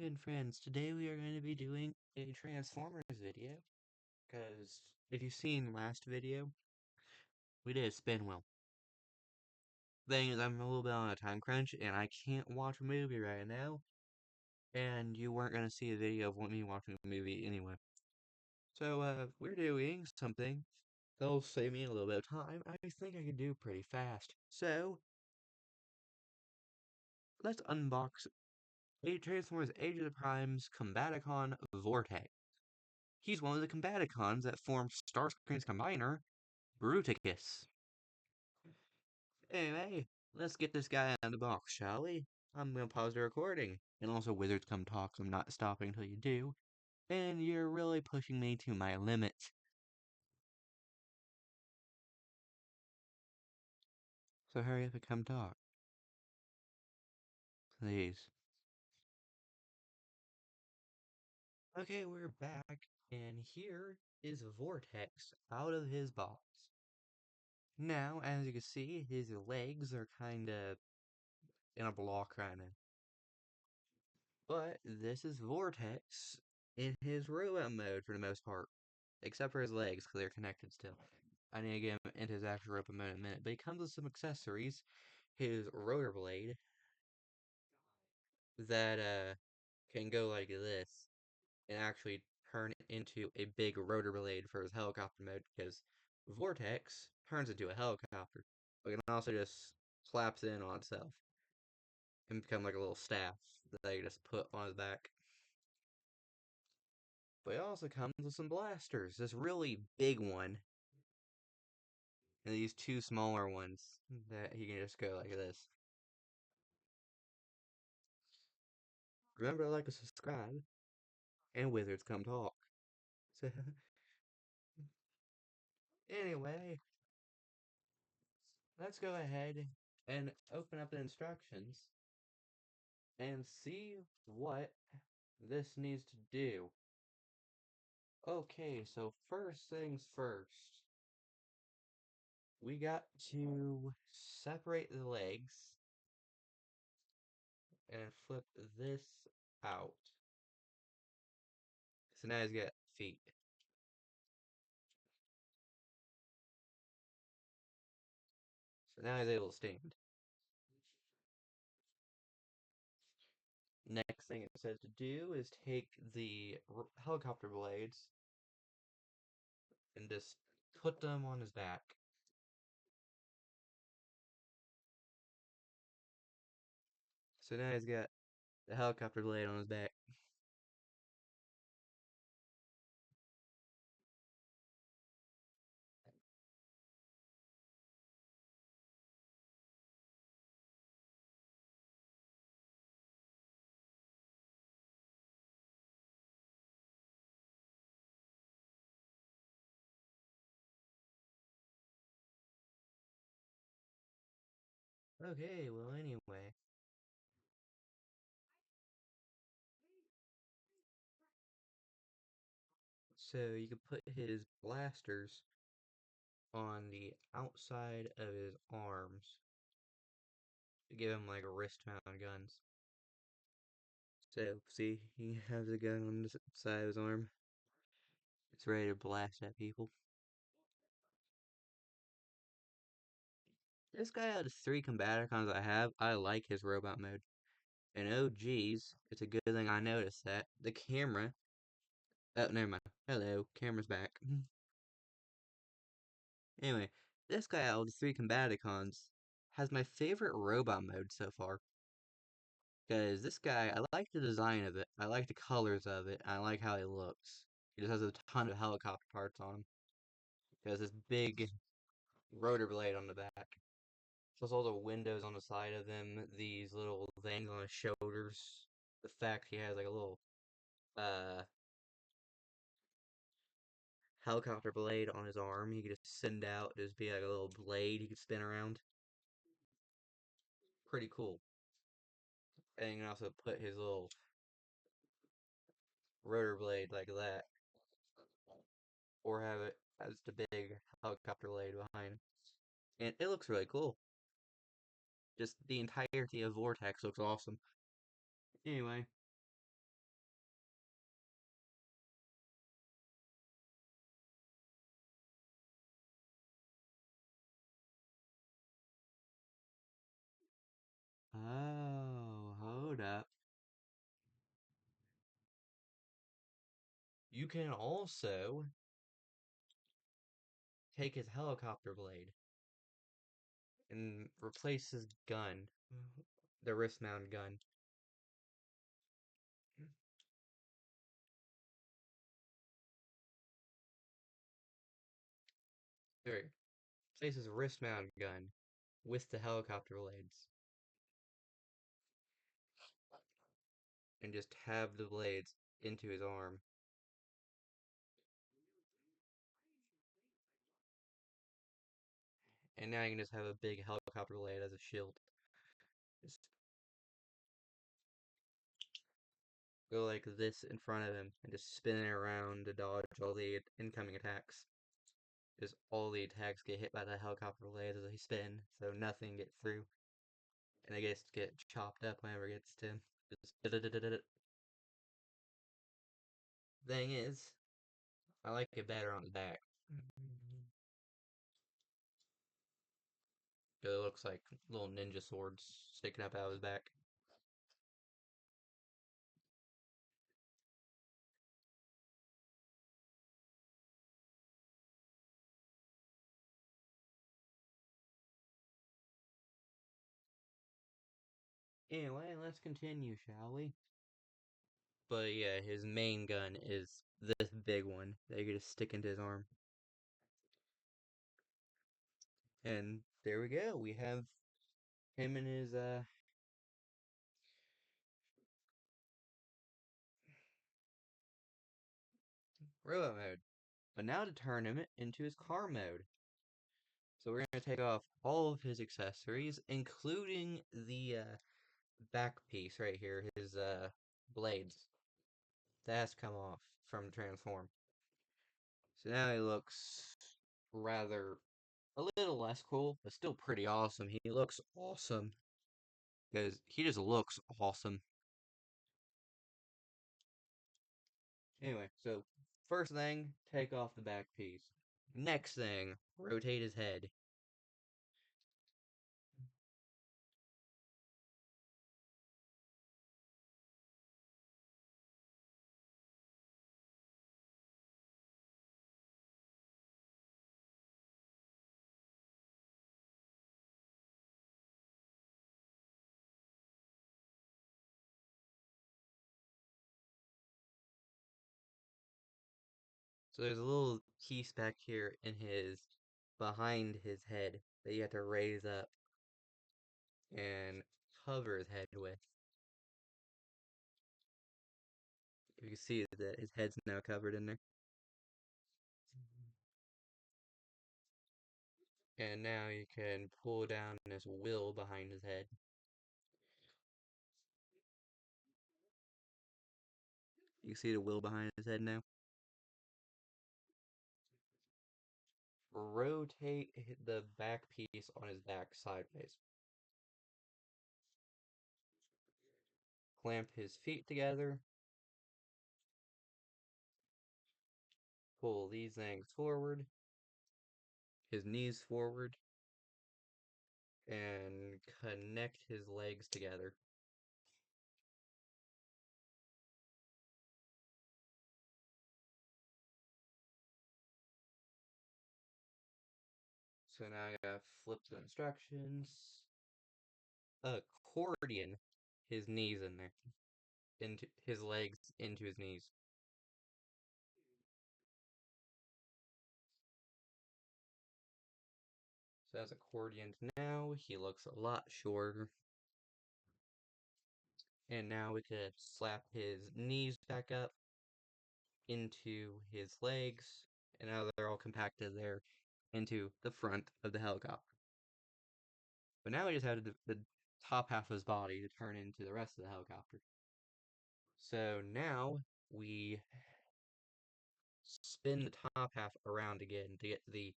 And friends, today we are going to be doing a Transformers video, because if you've seen last video, we did a spin wheel. Thing is, I'm a little bit on a time crunch, and I can't watch a movie right now, and you weren't going to see a video of me watching a movie anyway. So, we're doing something that'll save me a little bit of time. I think I can do pretty fast. So, let's unbox Transformers Age of the Primes combaticon VORTEX. He's one of the combaticons that forms Starscream's combiner, Bruticus. Anyway, let's get this guy out of the box, shall we? I'm gonna pause the recording. And also, wizards come talk, so I'm not stopping until you do. And you're really pushing me to my limit. So hurry up and come talk. Please. Okay, we're back, and here is Vortex out of his box. Now, as you can see, his legs are kinda in a block right now. But this is Vortex in his robot mode for the most part. Except for his legs, because they're connected still. I need to get him into his actual robot mode in a minute. But he comes with some accessories. His rotor blade that can go like this and actually turn into a big rotor blade for his helicopter mode, because Vortex turns into a helicopter. But it can also just collapse in on itself and become like a little staff that you just put on his back. But it also comes with some blasters. This really big one, and these two smaller ones that he can just go like this. Remember to like and subscribe, and wizards come talk. So, anyway, let's go ahead and open up the instructions and see what this needs to do. Okay, so first things first. We got to separate the legs and flip this out. So now he's got feet. So now he's able to stand. Next thing it says to do is take the helicopter blades and just put them on his back. So now he's got the helicopter blade on his back. Okay, well anyway. So you can put his blasters on the outside of his arms to give him like wrist mount guns. So see, he has a gun on the side of his arm. It's ready to blast at people. This guy out of 3 combaticons I have, I like his robot mode. And oh geez, it's a good thing I noticed that. The camera. Oh, never mind. Hello, camera's back. Anyway, this guy out of the 3 combaticons has my favorite robot mode so far. Because this guy, I like the design of it, I like the colors of it, I like how he looks. He just has a ton of helicopter parts on him. He has this big rotor blade on the back. Plus all the windows on the side of him, these little things on his shoulders. The fact he has like a little uh helicopter blade on his arm. He could just send out, just be like a little blade he could spin around. Pretty cool. And you can also put his little rotor blade like that. Or have it as the big helicopter blade behind. And it looks really cool. Just the entirety of Vortex looks awesome. Anyway, Oh, hold up. You can also take his helicopter blade and replace his gun, the wrist mount gun. There, replace his wrist mount gun with the helicopter blades, and just have the blades into his arm. And now you can just have a big helicopter blade as a shield. Just go like this in front of him and just spin it around to dodge all the incoming attacks. Just all the attacks get hit by the helicopter blades as they spin, so nothing gets through. And they just get chopped up whenever it gets to him. Just thing is, I like it better on the back. It looks like little ninja swords sticking up out of his back. Anyway, let's continue, shall we? But yeah, his main gun is this big one that you can just stick into his arm. And there we go. We have him in his robot mode. But now to turn him into his car mode. So we're gonna take off all of his accessories, including the back piece right here, his blades. That has to come off from Transform. So now he looks rather a little less cool, but still pretty awesome. He looks awesome because he just looks awesome. Anyway, so first thing, take off the back piece. Next thing, rotate his head. So there's a little piece back here in his behind his head that you have to raise up and cover his head with. You can see that his head's now covered in there. And now you can pull down this wheel behind his head. You see the wheel behind his head now? Rotate the back piece on his back sideways. Clamp his feet together. Pull these things forward. His knees forward. And connect his legs together. So now I gotta flip the instructions. Accordion his knees in there. Into his legs into his knees. So that's accordioned now. He looks a lot shorter. And now we could slap his knees back up into his legs. And now they're all compacted there into the front of the helicopter. But now we just have the top half of his body to turn into the rest of the helicopter. So now we spin the top half around again to get the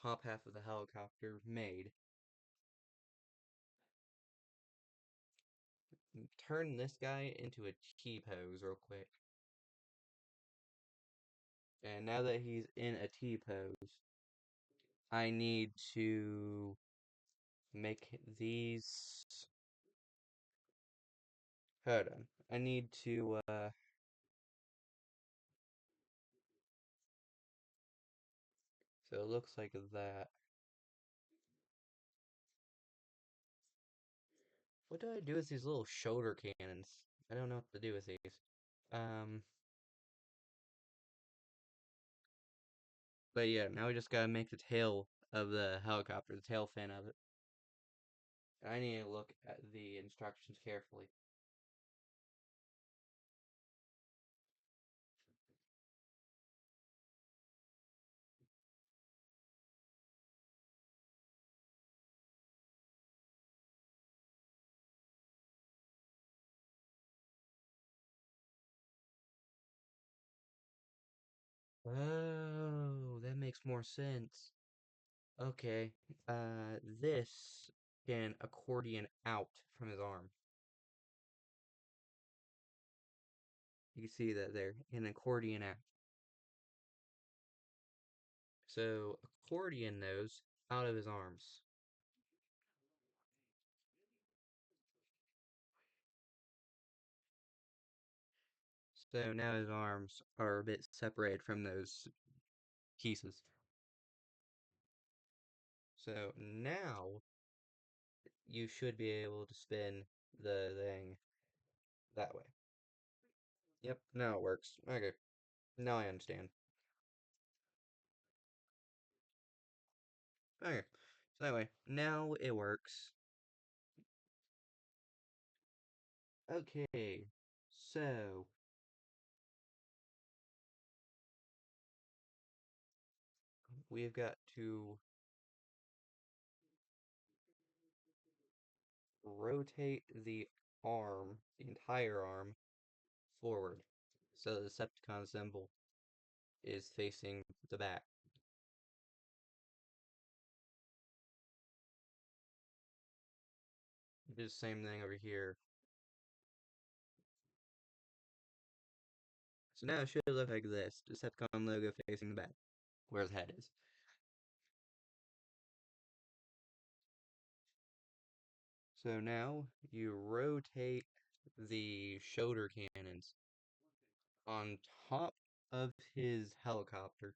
top half of the helicopter made. Turn this guy into a T pose real quick. And now that he's in a T pose, I need to make these Hold on. I need to, so it looks like that. What do I do with these little shoulder cannons? I don't know what to do with these. Um, but yeah, now we just gotta make the tail of the helicopter, the tail fin of it. I need to look at the instructions carefully. Oh, that makes more sense. Okay, this can accordion out from his arm. You can see that there, an accordion out. So, accordion those out of his arms. So now his arms are a bit separated from those pieces. So now you should be able to spin the thing that way. Yep, now it works. Okay, now I understand. Okay, so anyway, now it works. Okay, so we've got to rotate the arm, the entire arm, forward. So the Decepticon symbol is facing the back. Do the same thing over here. So now it should look like this. Decepticon logo facing the back, where his head is. So now you rotate the shoulder cannons on top of his helicopter.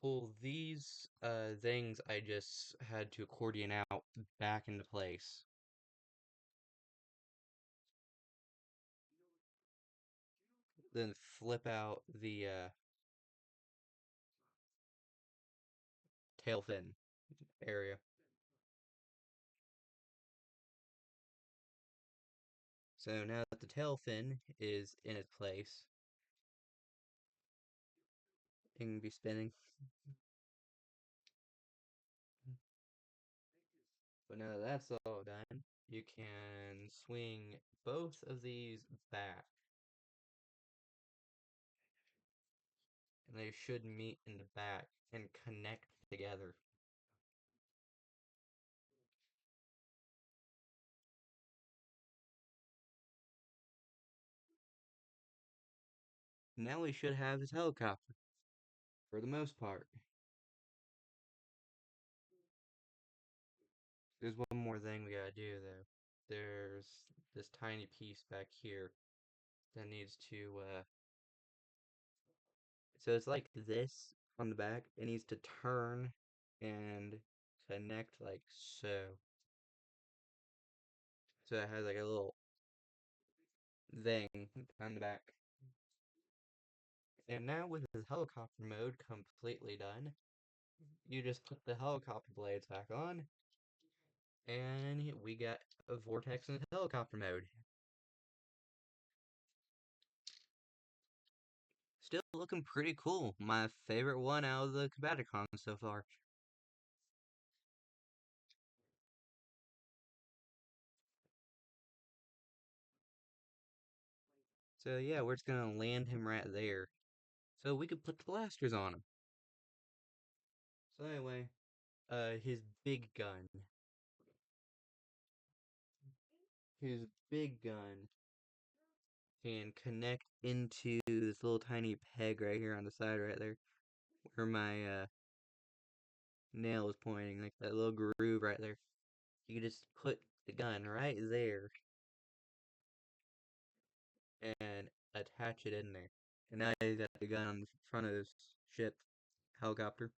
Pull these things I just had to accordion out back into place. Then flip out the tail fin area. So now that the tail fin is in its place, it can be spinning. But now that that's all done, you can swing both of these back, and they should meet in the back and connect together. Now we should have his helicopter, for the most part. There's one more thing we gotta do, though. There's this tiny piece back here that needs to, so it's like this on the back. It needs to turn and connect like so. So it has like a little thing on the back. And now with the helicopter mode completely done, you just put the helicopter blades back on, and we got a vortex in helicopter mode. Still looking pretty cool. My favorite one out of the combaticon so far. So yeah, we're just gonna land him right there. So we could put the blasters on him. So anyway, his big gun. His big gun can connect into this little tiny peg right here on the side right there. Where my nail is pointing, like that little groove right there. You can just put the gun right there and attach it in there. And now he's got the gun on the front of his ship, helicopter.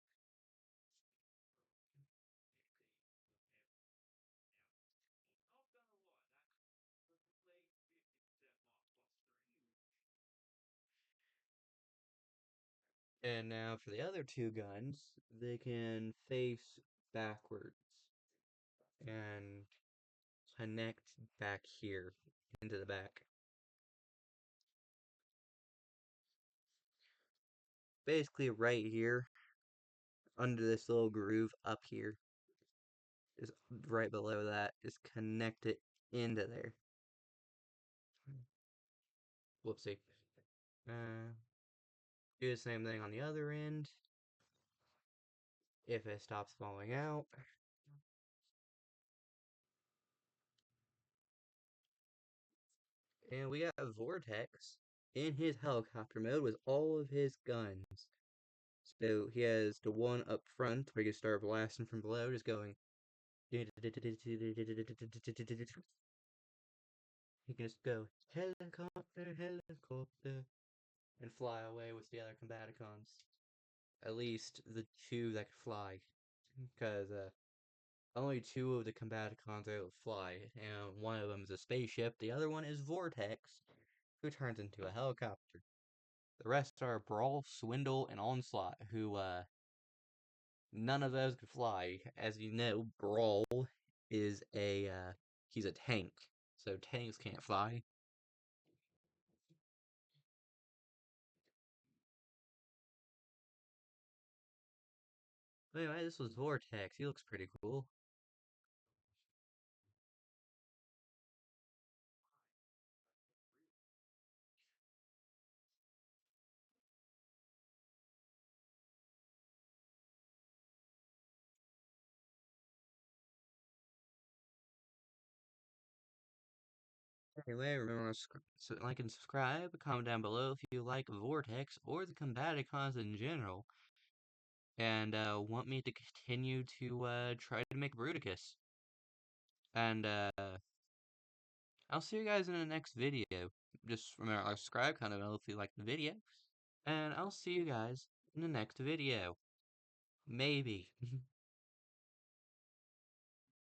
And now for the other two guns, they can face backwards and connect back here into the back. Basically right here, under this little groove up here, is right below that, is connect it into there. Whoopsie. Uh, do the same thing on the other end. If it stops falling out. And we got Vortex in his helicopter mode with all of his guns. So he has the one up front where he can start blasting from below, just going. He can just go helicopter, helicopter, and fly away with the other combaticons. At least the two that can fly, because only two of the combaticons are able to fly, and one of them is a spaceship. The other one is Vortex, who turns into a helicopter. The rest are Brawl, Swindle, and Onslaught, who none of those can fly. As you know, Brawl is he's a tank, so tanks can't fly. But anyway, this was Vortex. He looks pretty cool. Anyway, remember to like and subscribe. Comment down below if you like Vortex or the Combaticons in general, and want me to continue to try to make Bruticus. And I'll see you guys in the next video. Just remember, like, subscribe, kind of if you like the video, and I'll see you guys in the next video. Maybe.